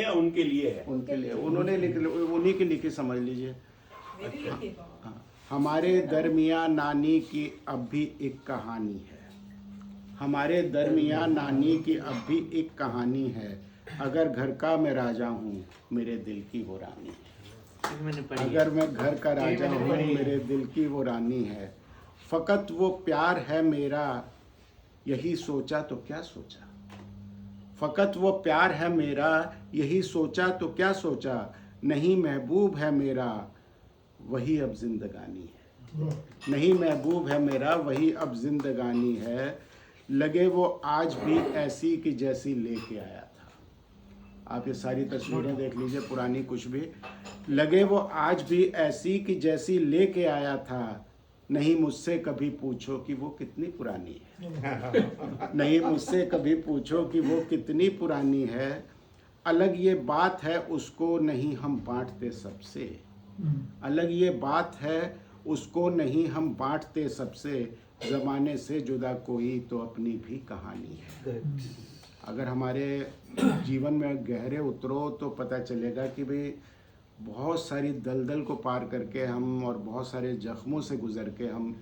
या उनके लिए है? उनके लिए, उन्होंने उन्हीं की लिखी समझ लीजिए। हाँ। हमारे दरमियाँ नानी की अब भी एक कहानी है, हमारे दरमियाँ नानी की अब भी एक कहानी है, अगर घर का मैं राजा हूँ मेरे दिल की वो रानी है, अगर मैं घर का राजा हूँ मेरे दिल की वो रानी है, फ़कत वो प्यार है मेरा यही सोचा तो क्या सोचा, फ़कत वो प्यार है मेरा यही सोचा तो क्या सोचा, नहीं महबूब है मेरा वही अब जिंदगानी है, नहीं महबूब है मेरा वही अब जिंदगानी है, लगे वो आज भी ऐसी कि जैसी लेके आया था। आप ये सारी तस्वीरें देख लीजिए पुरानी कुछ भी, लगे वो आज भी ऐसी कि जैसी लेके आया था, नहीं मुझसे कभी पूछो कि वो कितनी पुरानी है, नहीं मुझसे कभी पूछो कि वो कितनी पुरानी है, अलग ये बात है उसको नहीं हम बांटते सबसे, अलग ये बात है उसको नहीं हम बांटते सबसे, ज़माने से जुदा कोई तो अपनी भी कहानी है। अगर हमारे जीवन में गहरे उतरो तो पता चलेगा कि भाई बहुत सारी दलदल को पार करके हम और बहुत सारे जख्मों से गुज़र के हम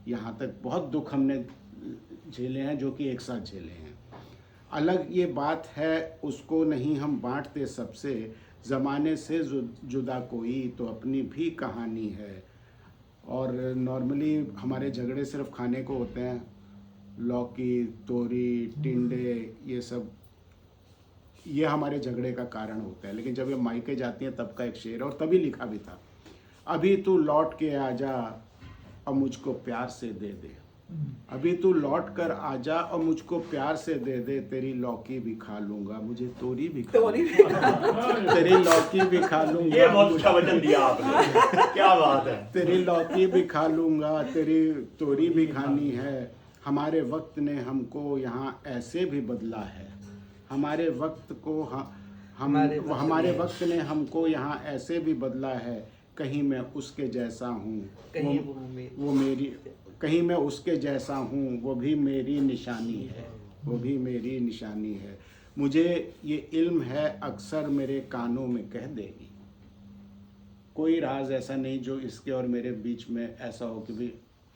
यहाँ तक, बहुत दुख हमने झेले हैं जो कि एक साथ झेले हैं। अलग ये बात है उसको नहीं हम बांटते सबसे, ज़माने से जुदा कोई तो अपनी भी कहानी है। और नॉर्मली हमारे झगड़े सिर्फ खाने को होते हैं, लौकी, तोरी, टिंडे, ये सब ये हमारे झगड़े का कारण होता है। लेकिन जब ये मायके जाती हैं तब का एक शेर, और तभी लिखा भी था, अभी तू लौट के आजा और मुझको प्यार से दे दे, अभी तू लौट कर आजा और मुझको प्यार से दे दे, तेरी लौकी भी खा लूंगा, मुझे तोरी भी खा लूंगा, तेरी लौकी भी खा लूंगा, ये बहुत अच्छा वचन दिया आपने, क्या बात है। तेरी लौकी भी खा लूंगा, तेरी तोरी भी खानी है, हमारे वक्त ने हमको यहाँ ऐसे भी बदला है, हमारे वक्त को हमारे वक्त ने हमको यहाँ ऐसे भी बदला है, कहीं मैं उसके जैसा हूँ वो मेरी, कहीं मैं उसके जैसा हूँ वो भी मेरी निशानी है, वो भी मेरी निशानी है, मुझे ये इल्म है अक्सर मेरे कानों में कह देगी, कोई राज ऐसा नहीं जो इसके और मेरे बीच में ऐसा हो कि भाई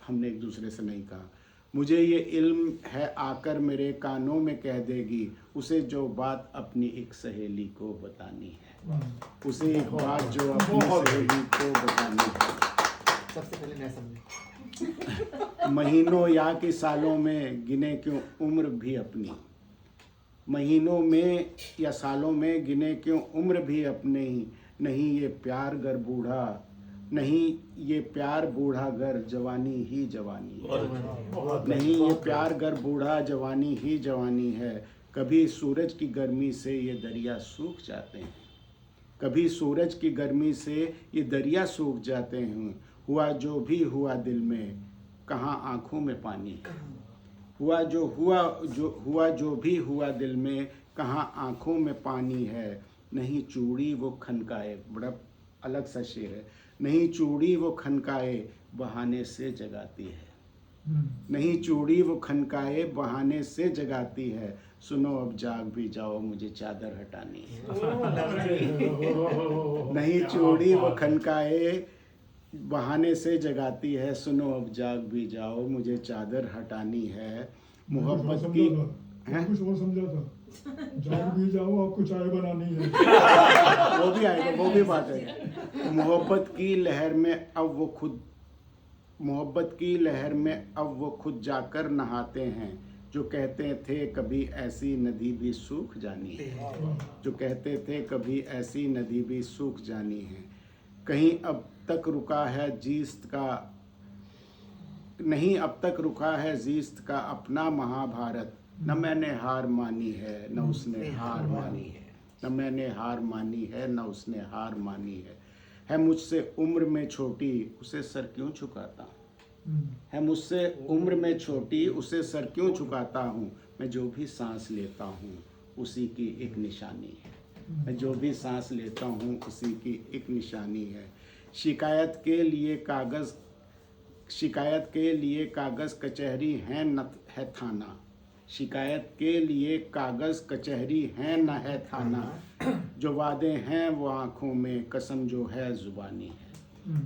हमने एक दूसरे से नहीं कहा, मुझे ये इल्म है आकर मेरे कानों में कह देगी, उसे जो बात अपनी एक सहेली को बतानी है, उसे एक बात जो अपनी सहेली को बतानी है। सबसे पहले मैं समझ महीनों या कि सालों में गिने क्यों उम्र भी अपनी, महीनों में या सालों में गिने क्यों उम्र भी अपने ही, नहीं ये प्यार गर बूढ़ा, नहीं ये प्यार बूढ़ा गर जवानी ही जवानी है, नहीं ये प्यार गर बूढ़ा जवानी ही जवानी है, कभी सूरज की गर्मी से ये दरिया सूख जाते हैं, कभी सूरज की गर्मी से ये दरिया सूख जाते हैं, हुआ जो भी हुआ दिल में कहाँ आँखों में पानी है, हुआ जो भी हुआ दिल में कहाँ आँखों में पानी है, नहीं चूड़ी वो खनकाए, बड़ा अलग सा शेर है, नहीं चूड़ी वो खनकाए बहाने से जगाती है, नहीं चूड़ी वो खनकाए बहाने से जगाती है, सुनो अब जाग भी जाओ मुझे चादर हटानी है, नहीं चूड़ी वो खनकाए बहाने से जगाती है, सुनो अब जाग भी जाओ मुझे चादर हटानी है, मोहब्बत की कुछ और समझा था, जाग भी जाओ आपको चाय बनानी है। वो भी आएगा, वो भी बात है। मोहब्बत की लहर में अब वो खुद, मोहब्बत की लहर में अब वो खुद जाकर नहाते हैं, जो कहते थे कभी ऐसी नदी भी सूख जानी है, जो कहते थे कभी ऐसी नदी भी सूख जानी है, कहीं अब तक रुका है जीस्त का, नहीं अब तक रुका है जीस्त का अपना महाभारत, न मैंने हार मानी है न उसने हार मानी है, न मैंने हार मानी है न उसने हार मानी है मुझसे उम्र में छोटी उसे सर क्यों झुकाता हूँ, है मुझसे उम्र में छोटी उसे सर क्यों झुकाता हूँ, मैं जो भी सांस लेता हूँ उसी की एक निशानी है, मैं जो भी सांस लेता हूँ उसी की एक निशानी है, शिकायत के लिए कागज़ कचहरी है न है थाना, शिकायत के लिए कागज़ कचहरी है न है थाना, जो वादे हैं वो आंखों में, कसम जो है जुबानी है।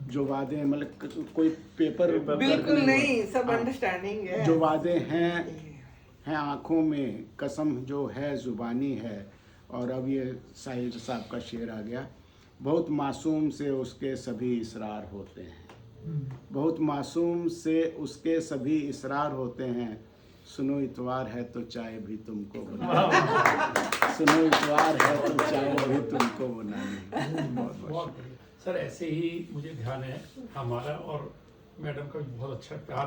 जो वादे मतलब कोई पेपर बिल्कुल नहीं, सब हाँ। अंडरस्टैंडिंग है। जो वादे हैं आंखों में, कसम जो है जुबानी है। और अब ये साहिर साहब का शेर आ गया। बहुत मासूम से उसके सभी इसरार होते हैं, बहुत मासूम से उसके सभी इसरार होते हैं। सुनो इतवार है तो चाय भी तुमको बनानी, सुनो इतवार है तो चाय भी तुमको बनानी। बहुत बहुत बढ़िया सर। ऐसे ही मुझे ध्यान है हमारा और मैडम का भी बहुत अच्छा प्यार